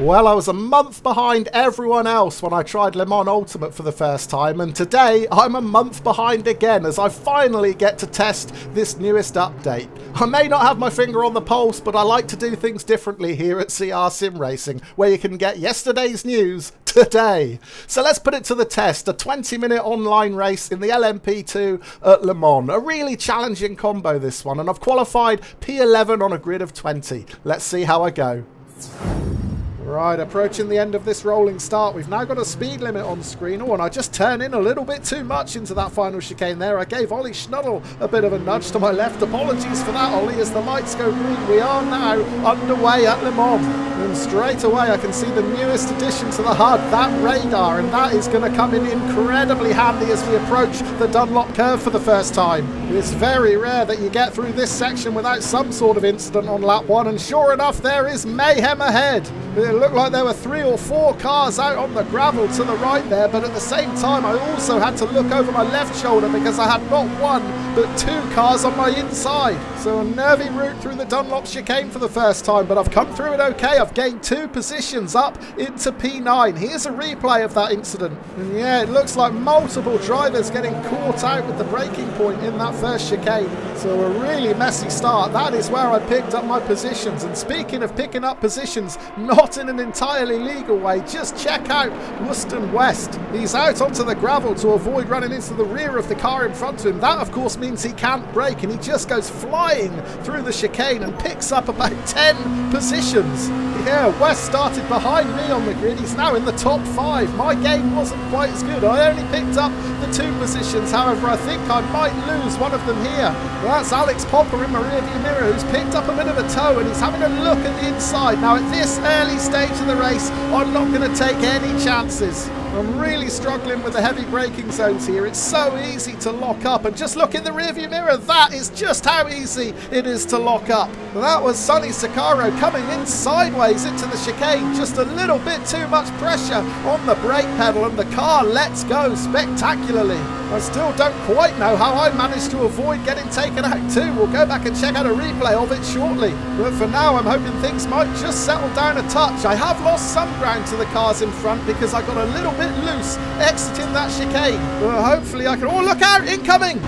Well, I was a month behind everyone else when I tried Le Mans Ultimate for the first time, and today I'm a month behind again as I finally get to test this newest update. I may not have my finger on the pulse, but I like to do things differently here at CR Sim Racing, where you can get yesterday's news today. So let's put it to the test. A 20-minute online race in the LMP2 at Le Mans. A really challenging combo, this one, and I've qualified P11 on a grid of 20. Let's see how I go. Right, approaching the end of this rolling start. We've now got a speed limit on screen. Oh, and I just turned in a little bit too much into that final chicane there. I gave Ollie Schnuddle a bit of a nudge to my left. Apologies for that, Ollie, as the lights go green. We are now underway at Le Mans. And straight away I can see the newest addition to the HUD, that radar, and that is going to come in incredibly handy as we approach the Dunlop curve for the first time. It's very rare that you get through this section without some sort of incident on lap 1, and sure enough there is mayhem ahead. It looked like there were 3 or 4 cars out on the gravel to the right there, but at the same time I also had to look over my left shoulder because I had not 1 but 2 cars on my inside. So a nervy route through the Dunlop chicane for the first time, but I've come through it okay. I've gained 2 positions up into P9. Here's a replay of that incident. And yeah, it looks like multiple drivers getting caught out with the braking point in that first chicane. So a really messy start. That is where I picked up my positions. And speaking of picking up positions, not in an entirely legal way, just check out Wuston West. He's out onto the gravel to avoid running into the rear of the car in front of him. That of course means he can't brake, and he just goes flying through the chicane and picks up about 10 positions. Yeah, West started behind me on the grid. He's now in the top 5. My game wasn't quite as good. I only picked up the 2 positions. However, I think I might lose one of them here. That's Alex Popper in my rearview mirror, who's picked up a bit of a toe, and he's having a look at the inside. Now, at this early stage of the race, I'm not going to take any chances. I'm really struggling with the heavy braking zones here. It's so easy to lock up, and just look in the rearview mirror. That is just how easy it is to lock up. That was Sonny Sicaro coming in sideways into the chicane. Just a little bit too much pressure on the brake pedal, and the car lets go spectacularly. I still don't quite know how I managed to avoid getting taken out too. We'll go back and check out a replay of it shortly. But for now, I'm hoping things might just settle down a touch. I have lost some ground to the cars in front because I got a little bit loose exiting that chicane. But hopefully I can... Oh, look out! Incoming!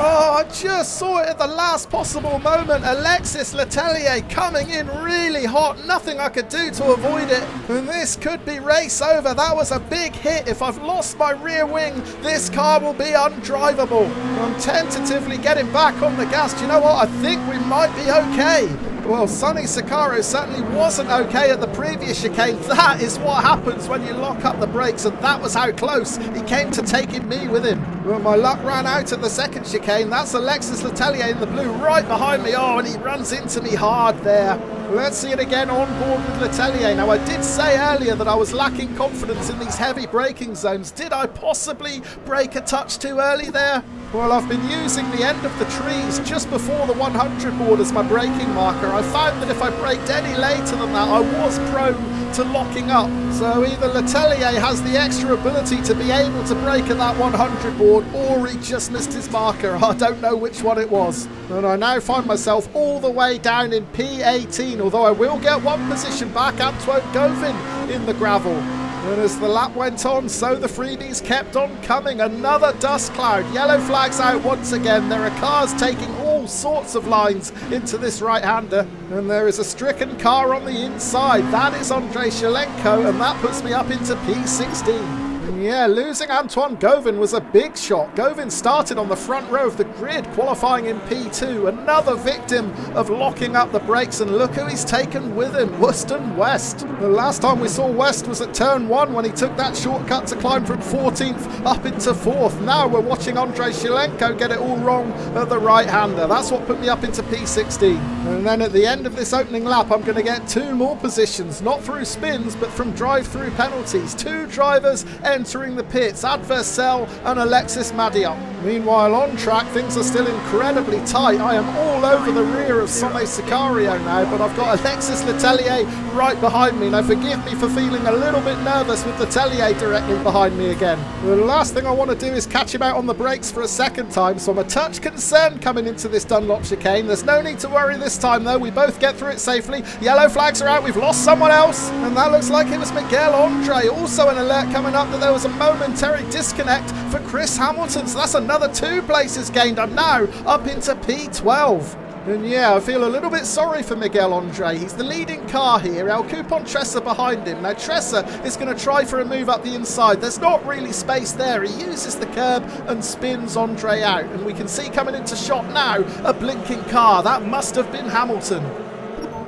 Oh, I just saw it at the last possible moment. Alexis Letellier coming in really hot. Nothing I could do to avoid it. And this could be race over. That was a big hit. If I've lost my rear wing, this car will be undrivable. I'm tentatively getting back on the gas. Do you know what? I think we might be okay. Well, Sonny Sicaro certainly wasn't okay at the previous chicane. That is what happens when you lock up the brakes, and that was how close he came to taking me with him. Well, my luck ran out at the second chicane. That's Alexis Letellier in the blue right behind me. Oh, and he runs into me hard there. Let's see it again on board with Letellier. Now, I did say earlier that I was lacking confidence in these heavy braking zones. Did I possibly brake a touch too early there? Well, I've been using the end of the trees just before the 100 board as my braking marker. I found that if I braked any later than that, I was prone to locking up. So either Letellier has the extra ability to be able to brake at that 100 board, or he just missed his marker. I don't know which one it was. And I now find myself all the way down in P18, although I will get 1 position back. Antoine Gauvin in the gravel. And as the lap went on, so the freebies kept on coming. Another dust cloud. Yellow flags out once again. There are cars taking all sorts of lines into this right-hander. And there is a stricken car on the inside. That is Andrei Shalenko, and that puts me up into P16. Yeah, losing Antoine Gauvin was a big shock. Gauvin started on the front row of the grid, qualifying in P2. Another victim of locking up the brakes, and look who he's taken with him, Wuston West. The last time we saw West was at turn 1 when he took that shortcut to climb from 14th up into 4th. Now we're watching Andrei Shalenko get it all wrong at the right-hander. That's what put me up into P16. And then at the end of this opening lap, I'm going to get 2 more positions, not through spins, but from drive-through penalties. 2 drivers end entering the pits, Adversell and Alexis Madiot. Meanwhile, on track, things are still incredibly tight. I am all over the rear of Sonny Sicario now, but I've got Alexis Letellier right behind me. Now, forgive me for feeling a little bit nervous with Letellier directly behind me again. The last thing I want to do is catch him out on the brakes for a second time, so I'm a touch concerned coming into this Dunlop chicane. There's no need to worry this time, though. We both get through it safely. Yellow flags are out. We've lost someone else, and that looks like it was Miguel Andre. Also an alert coming up that there was a momentary disconnect for Chris Hamilton, so that's another 2 places gained. I'm now up into P12. And yeah, I feel a little bit sorry for Miguel Andre. He's the leading car here. El Coupon Tressa behind him. Now Tressa is going to try for a move up the inside. There's not really space there. He uses the curb and spins Andre out. And we can see coming into shot now a blinking car. That must have been Hamilton.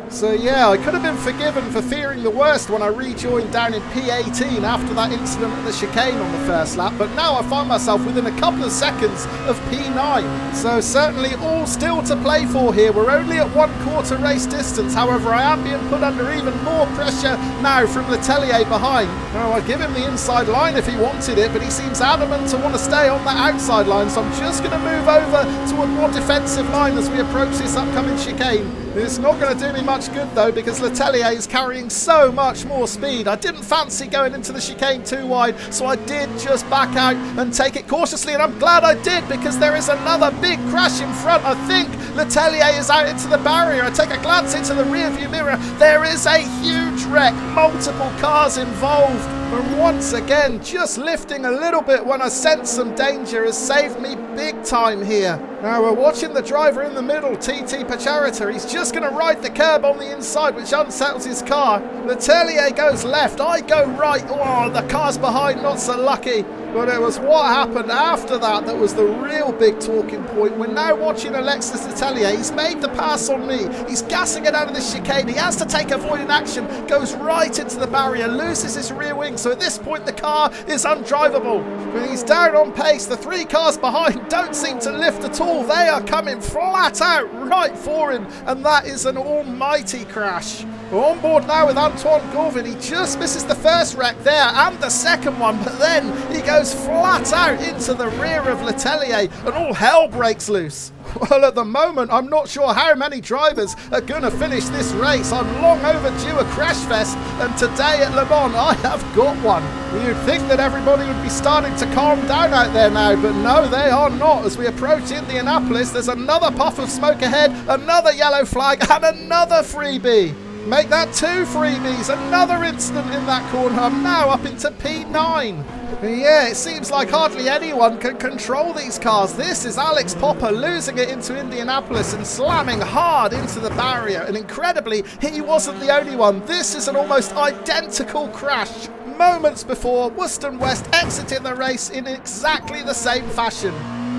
So yeah, I could have been forgiven for fearing the worst when I rejoined down in P18 after that incident at the chicane on the first lap, but now I find myself within a couple of seconds of P9. So certainly all still to play for here. We're only at 1/4 race distance, however I am being put under even more pressure now from Letellier behind. Now I'd give him the inside line if he wanted it, but he seems adamant to want to stay on that outside line, so I'm just going to move over to a more defensive line as we approach this upcoming chicane. It's not going to do me much good though, because Letellier is carrying so much more speed. I didn't fancy going into the chicane too wide, so I did just back out and take it cautiously, and I'm glad I did, because there is another big crash in front. I think Letellier is out into the barrier. I take a glance into the rear view mirror. There is a huge wreck, multiple cars involved, and once again just lifting a little bit when I sense some danger has saved me big time here. Now we're watching the driver in the middle, TT Pacharita. He's just going to ride the curb on the inside, which unsettles his car. Letellier goes left, I go right. Oh, the car's behind, not so lucky. But it was what happened after that that was the real big talking point. We're now watching Alexis Letellier. He's made the pass on me. He's gassing it out of the chicane. He has to take avoiding action, goes right into the barrier, loses his rear wing. So at this point, the car is undrivable. But he's down on pace. The 3 cars behind don't seem to lift at all. They are coming flat out right for him. And that is an almighty crash. We're on board now with Antoine Gorvin. He just misses the first wreck there and the second one, but then he goes flat out into the rear of Letellier and all hell breaks loose. Well, at the moment, I'm not sure how many drivers are going to finish this race. I'm long overdue a crash fest, and today at Le Mans, I have got one. You'd think that everybody would be starting to calm down out there now, but no, they are not. As we approach Indianapolis, there's another puff of smoke ahead, another yellow flag, and another freebie. Make that 2 freebies, another incident in that corner. I'm now up into P9. Yeah, it seems like hardly anyone can control these cars. This is Alex Popper losing it into Indianapolis and slamming hard into the barrier. And incredibly, he wasn't the only one. This is an almost identical crash. Moments before, Wooston West exited the race in exactly the same fashion.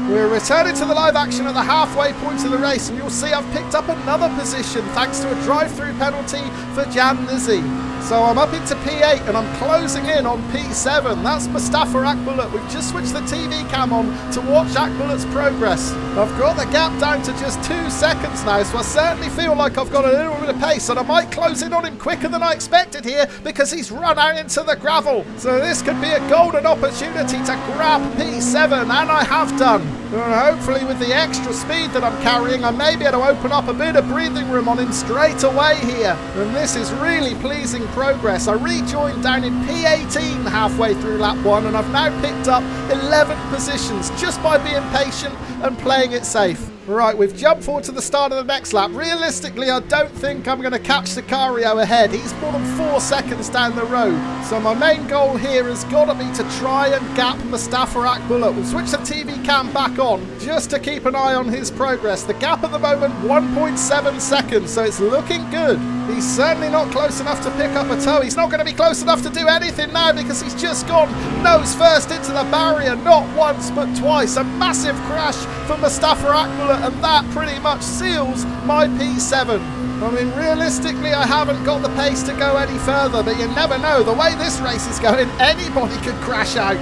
We're returning to the live action at the halfway point of the race, and you'll see I've picked up another position thanks to a drive-through penalty for Jan Nizzi. So I'm up into P8 and I'm closing in on P7. That's Mustafa Akbulut. We've just switched the TV cam on to watch Akbulut's progress. I've got the gap down to just 2 seconds now, so I certainly feel like I've got a little bit of pace, and I might close in on him quicker than I expected here because he's run out into the gravel. So this could be a golden opportunity to grab P7, and I have done. And hopefully with the extra speed that I'm carrying, I may be able to open up a bit of breathing room on him straight away here. And this is really pleasing progress. I rejoined down in P18 halfway through lap 1, and I've now picked up 11 positions just by being patient and playing it safe. Right, we've jumped forward to the start of the next lap. Realistically, I don't think I'm going to catch Sicario ahead. He's more than 4 seconds down the road. So my main goal here has got to be to try and gap Mustafa Akbulut. We'll switch the TV cam back on just to keep an eye on his progress. The gap at the moment, 1.7 seconds, so it's looking good. He's certainly not close enough to pick up a toe. He's not going to be close enough to do anything now because he's just gone nose first into the barrier, not once but twice. A massive crash for Mustafa Akbulut, and that pretty much seals my P7. I mean, realistically, I haven't got the pace to go any further, but you never know. The way this race is going, anybody could crash out.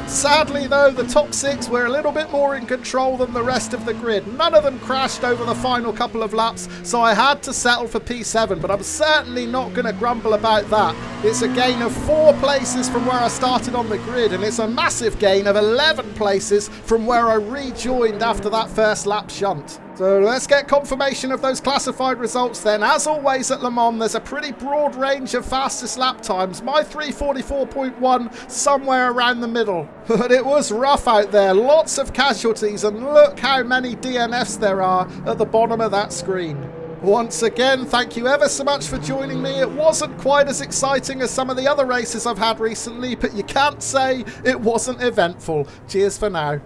Sadly though, the top 6 were a little bit more in control than the rest of the grid. None of them crashed over the final couple of laps, so I had to settle for P7, but I'm certainly not going to grumble about that. It's a gain of 4 places from where I started on the grid, and it's a massive gain of 11 places from where I rejoined after that first lap shunt. So let's get confirmation of those classified results then. As always at Le Mans, there's a pretty broad range of fastest lap times. My 3:44.1 somewhere around the middle. But it was rough out there. Lots of casualties, and look how many DNFs there are at the bottom of that screen. Once again, thank you ever so much for joining me. It wasn't quite as exciting as some of the other races I've had recently, but you can't say it wasn't eventful. Cheers for now.